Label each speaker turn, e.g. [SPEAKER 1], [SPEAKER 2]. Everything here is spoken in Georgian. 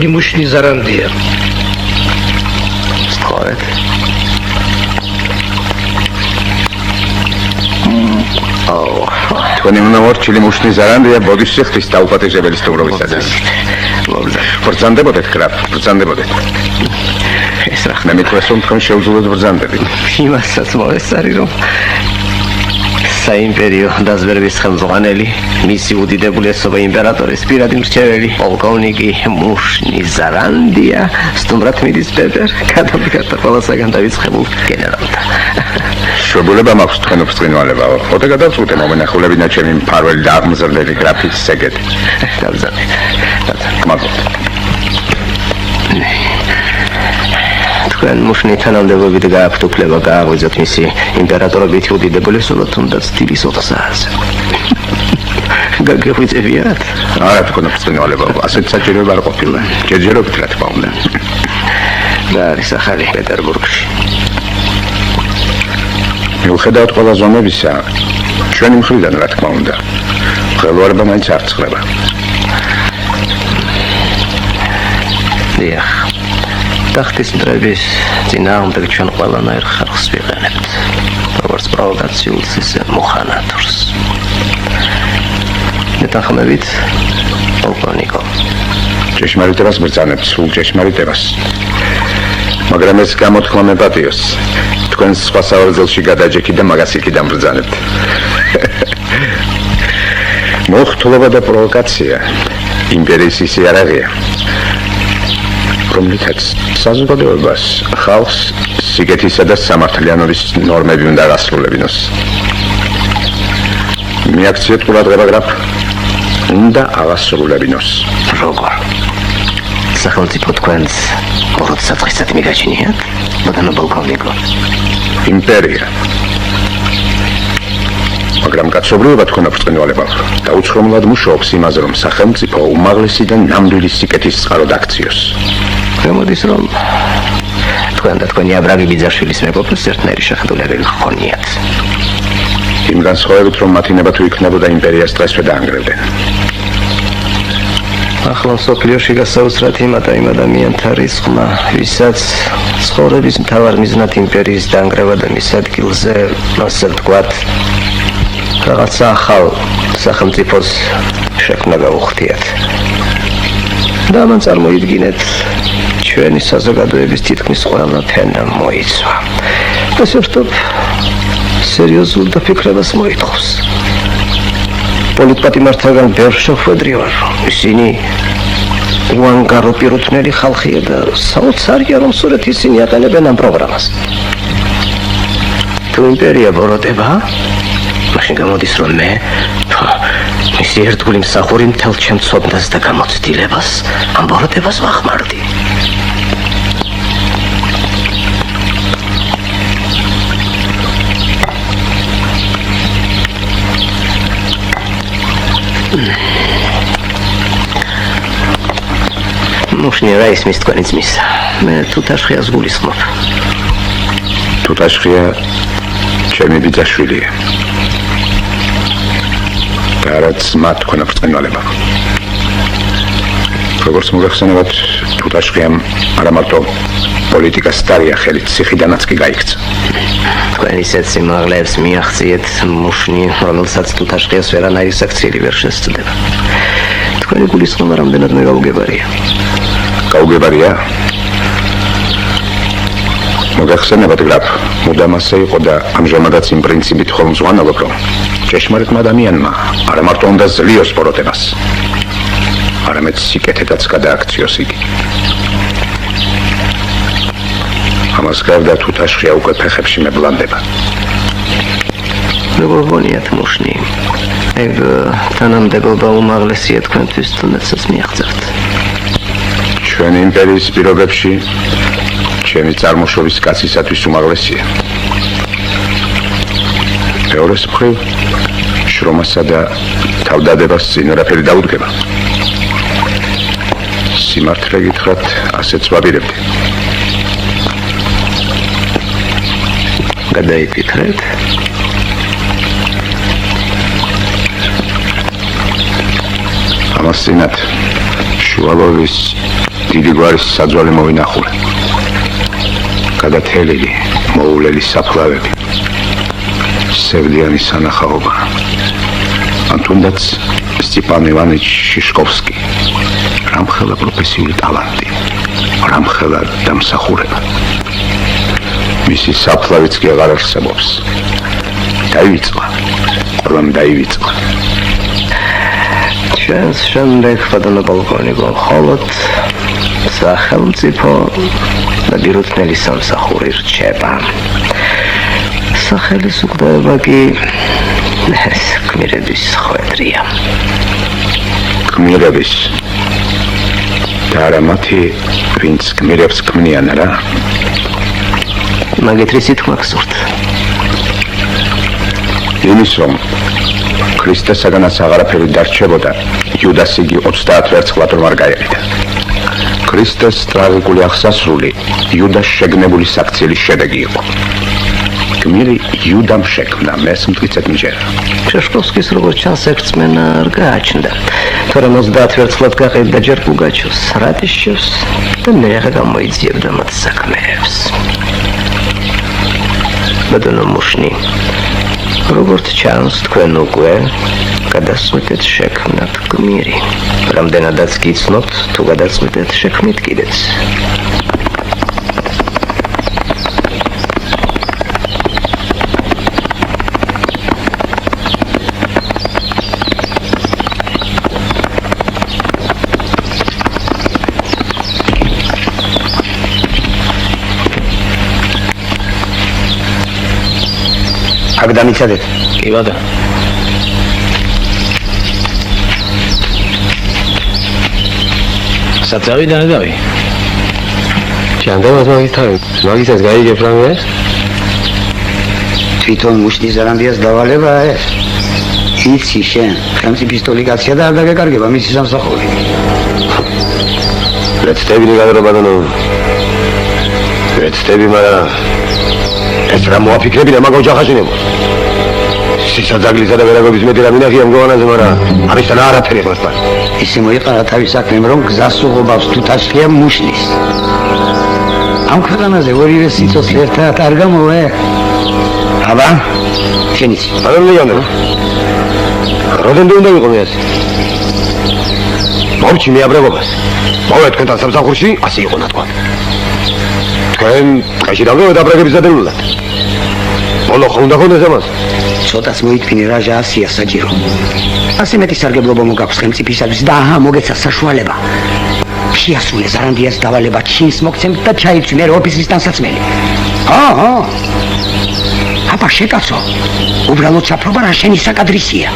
[SPEAKER 1] გერმანგი მუშნი ზარანდია.
[SPEAKER 2] სწორედ.
[SPEAKER 3] თქვენი მონამორჩილი მუშნი ზარანდია ბოდიშ სიხლის დაუპატეჟებელი სტუმრობისათვის. ბრძანდებოდეთ, გრაფ, ბრძანდებოდეთ.
[SPEAKER 2] ეს რა
[SPEAKER 3] მე მითხრეს, რომ თქვენ შეუძლოთ ბრძანდებით.
[SPEAKER 2] იმასაც მოესწარი, რომ საიმპერიო დაზვერვის ხელმძღვანელი, მისი უდიდებულესობა იმპერატორის პირადი მრჩეველი, პოლკოვნიკი მუშნი ზარანდია, სტუმრად მიდის ბებერ, გადამდგარდა ყველასაგან დავიწყებულ გენერალთან.
[SPEAKER 3] შეგულება მაქვს თქვენ ბრწყინვალებაო. ოდე გადავწყვიტე მომენახულებინა ჩემი მფარველი და აღმზრდელი გრაფის სეგეთ.
[SPEAKER 2] დავზარდეთ.
[SPEAKER 3] მადლობთ.
[SPEAKER 2] თქვენ მუშნი თანამდებობით გააქვთ უფლება გააღვიძოთ მისი იმპერატორობით უდიდებულესობა თუნდაც დილის 4 საათზე. გაგეღვიძებიათ?
[SPEAKER 3] არა თქვენ ბრწყინვალებაო, ასეთ საჭიროება არ ყოფილა. ჯერჯერობით რა თქმა უნდა.
[SPEAKER 2] და არის ახალი პეტერბურგში.
[SPEAKER 3] მიუხედავად ყველა ზომებისა, ჩვენი მხრიდან რა თქმა უნდა, ხელვარება მაინც არ ცხრება.
[SPEAKER 2] დიახ. ტახტის მტრების წინააღმდეგ ჩვენ ყველანაირ ხალხს ვიყენებთ, როგორც პროვოკაციულს, ისე მოხანათურს. მეთანხმებით, პოლკოვნიკო.
[SPEAKER 3] ჭეშმარიტებას ბრძანებთ, სულ ჭეშმარიტებას. მაგრამ ეს გამოთქმა მეპატიოს. თქვენ სხვა სავარძელში გადაჯექით და მაგას იქიდან ბრძანებთ. მოხთულობა და პროვოკაცია იმპერიის ის იარაღია, რომლითაც საზოგადოებას, ხალხს სიგეთისა და სამართლიანობის ნორმები უნდა გასრულებინოს. მიაქციეთ ყურადღება, გრაფ, უნდა აღასრულებინოს.
[SPEAKER 2] როგორ? სახელმწიფო თქვენს ორ საწყისად მიგაჩნიათ? ბატონო პოლკოვნიკო.
[SPEAKER 3] იმპერია. მაგრამ კაცობრიობა თქვენ ბრწყინვალებავ დაუცხრომლად მუშაობს იმაზე, რომ სახელმწიფო უმაღლესი და ნამდვილი სიკეთის წყაროდ აქციოს.
[SPEAKER 2] გამოდის, რომ თქვენ და თქვენი აბრაგი ბიძაშვილის მეფობის ერთნაირი შეხედულებელი ხონიათ.
[SPEAKER 3] იმ განსხვავებით, რომ მათი ნება თუ იქნებოდა იმპერიას დღესვე დაანგრევდნენ.
[SPEAKER 2] ახლა მსოფლიოში გასაოცრად იმატა იმ ადამიანთა რისხმა, ვისაც ცხოვრების მთავარ მიზნად იმპერიის დაანგრევა და მის ადგილზე, ასე ვთქვათ, რაღაცა ახალ სახელმწიფოს შექმნა გაუხდიათ. და ამან წარმოიდგინეთ, ჩვენი საზოგადოების თითქმის ყველა ფენა მოიცვა. და სერტობ სერიოზულ დაფიქრებას მოითხოვს. პოლიტპატიმართაგან ბევრ შეხვედრი ვარ, ისინი უანგარო პირუთვნელი ხალხია და საოცარია, რომ სწორედ ისინი აყენებენ ამ პროგრამას. თუ იმპერია ბოროტება, მაშინ გამოდის, რომ მე მისი ერთგული მსახური მთელ ჩემ ცოდნას და გამოცდილებას ამ ბოროტებას ვახმარდი. მუშნი რა ისმის თქვენი ძმის? მე თუთაშხიას გულისხმობ.
[SPEAKER 3] თუთაშხია ჩემი ბიძაშვილია. და არა ძმა თქვენ ბრწყინვალებავ. როგორც მოგეხსენებათ, თუთაშხიამ არა მარტო პოლიტიკას დარია ხელით, ციხიდანაც კი გაიქცა.
[SPEAKER 2] თქვენ ისეთ სიმაღლეებს მიაღწიეთ მუშნი, რომელსაც თუთაშხიას ვერანაირი საქციელი ვერ შესწდება. თქვენი გულისხმობა რამდენადმე გაუგებარია.
[SPEAKER 3] გაუგებარია? მოგეხსენებათ, გრაფ, მუდამ ასე იყო და ამჟამადაც იმ პრინციპით ხელმძღვანელობ, რომ ჭეშმარიტმა ადამიანმა არა მარტო უნდა ზლიოს ბოროტებას, არამედ სიკეთედაც გადააქციოს იგი. ამას გარდა თუთაშხია უკვე ფეხებში მებლანდება.
[SPEAKER 2] როგორ გონიათ მუშნი? ეგ თანამდებობა უმაღლესია თქვენთვის, თუნდაც მიაღწევთ.
[SPEAKER 3] ჩვენი იმპერიის პირობებში ჩემი წარმოშობის კაცისათვის უმაღლესია. მეორეს მხრივ შრომასა და თავდადებას წინ არაფერი დაუდგება. სიმართლე გითხრათ, ასეც ვაპირებდი.
[SPEAKER 2] გადაიფიქრეთ.
[SPEAKER 3] ამას წინათ შუალოვის დიდი გვარის საძვალე მოვინახულე. გადათელილი, მოულელი საფლავები, სევდიანი სანახაობა. ან თუნდაც სტიპან ივანიჩ შიშკოვსკი. რამხელა პროფესიული ტალანტი, რამხელა დამსახურება. მისი საფლავიც კი აღარ არსებობს. დაივიწყლა, ყველამ დაივიწყლა.
[SPEAKER 2] ჩვენს შემდეგ ბატონო პოლკოვნიკო მხოლოდ სახელმწიფო და ბირთნელი სამსახური რჩება. სახელისუფლება კი ეს ქმირების ხვედრია.
[SPEAKER 3] ქმირების და არა მათი, ვინც ქმირებს ქმნიან რა.
[SPEAKER 2] მაგეთრი სიტყვა გსურთ.
[SPEAKER 3] იმის რომ ქრისტესაგანაც აღარაფერი დარჩებოდა, იუდას იგი 30 ვერცხლად რომ არ გაიყიდა. ქრისტეს ტრაგიკული აღსასრული იუდას შეგნებული საქციელის შედეგი იყო. გმირი იუდამ შექმნა, მეს მტკიცედ მჯერა.
[SPEAKER 2] შიშკოვსკის როგორც ჩანს ერთმენა არ გააჩნდა. თორემ 30 ვერცხლად გაყიდა ჯერ პუგაჩოვს, რატიშევს და მეღე გამოიძიებდა მათ საქმეებს. ბატონო მუშნი, როგორც ჩანს თქვენ უკვე გადასმით შექმნათ გმირი. რამდენადაც გიცნობთ, თუ გადასმით შექმნით კიდეც.
[SPEAKER 1] აქ დამიცადეთ.
[SPEAKER 2] კი ბატონო.
[SPEAKER 4] საწავიდან დავი.
[SPEAKER 2] ჟანდარმს მაგისაც გაიგებ რამე ეს?
[SPEAKER 1] თვითონ მუშნის ზარანდიას დავალება ეს. იცი შენ, ხელმწიფო პისტოლი კაცია და არ დაგეკარგება მისი სამსახური.
[SPEAKER 2] ვეცდები ნიგადრო ბატონო. ვეცდები, მაგრამ ეს რა მოაფიქრები და მაგ ოჯახაშინებო. სიცოცხლისა და ვერაგობის მეტი რა მინახია მგონაზე, მაგრამ ამისთან არაფერი ხმასთან.
[SPEAKER 1] ისე მოიყარა თავის საქმემ, რომ გზას უღობავს თუთაშხია მუშნის. ამ ქვეყანაზე ორივე სიცოცხლე ერთად არ გამოვა. აბა, შენ იცი.
[SPEAKER 2] ბატონო ლეონე. როდენდე უნდა ვიყო მე ასე? მოვჩი მეაბრებობას. მოვა თქვენთან სამსახურში, ასე იყო ნათქვა. თქვენ ტყეში დავდივართ აბრაგების დადევნილად. ბოლო ხო უნდა ხონდეს ამას?
[SPEAKER 1] ცოტას მოითმინე რაჟა ასია საჭირო. ასე მეტი სარგებლობა მოგაქვს ხელმწიფისათვის და აჰა მოგეცა საშუალება. შეასრულე ზარანდიას დავალება, ჩინს მოგცემთ და ჩაიცვი ოფისის თანსაცმელი. აბა შეკაცო, უბრალოდ საფრობა რა შენი საკადრისია.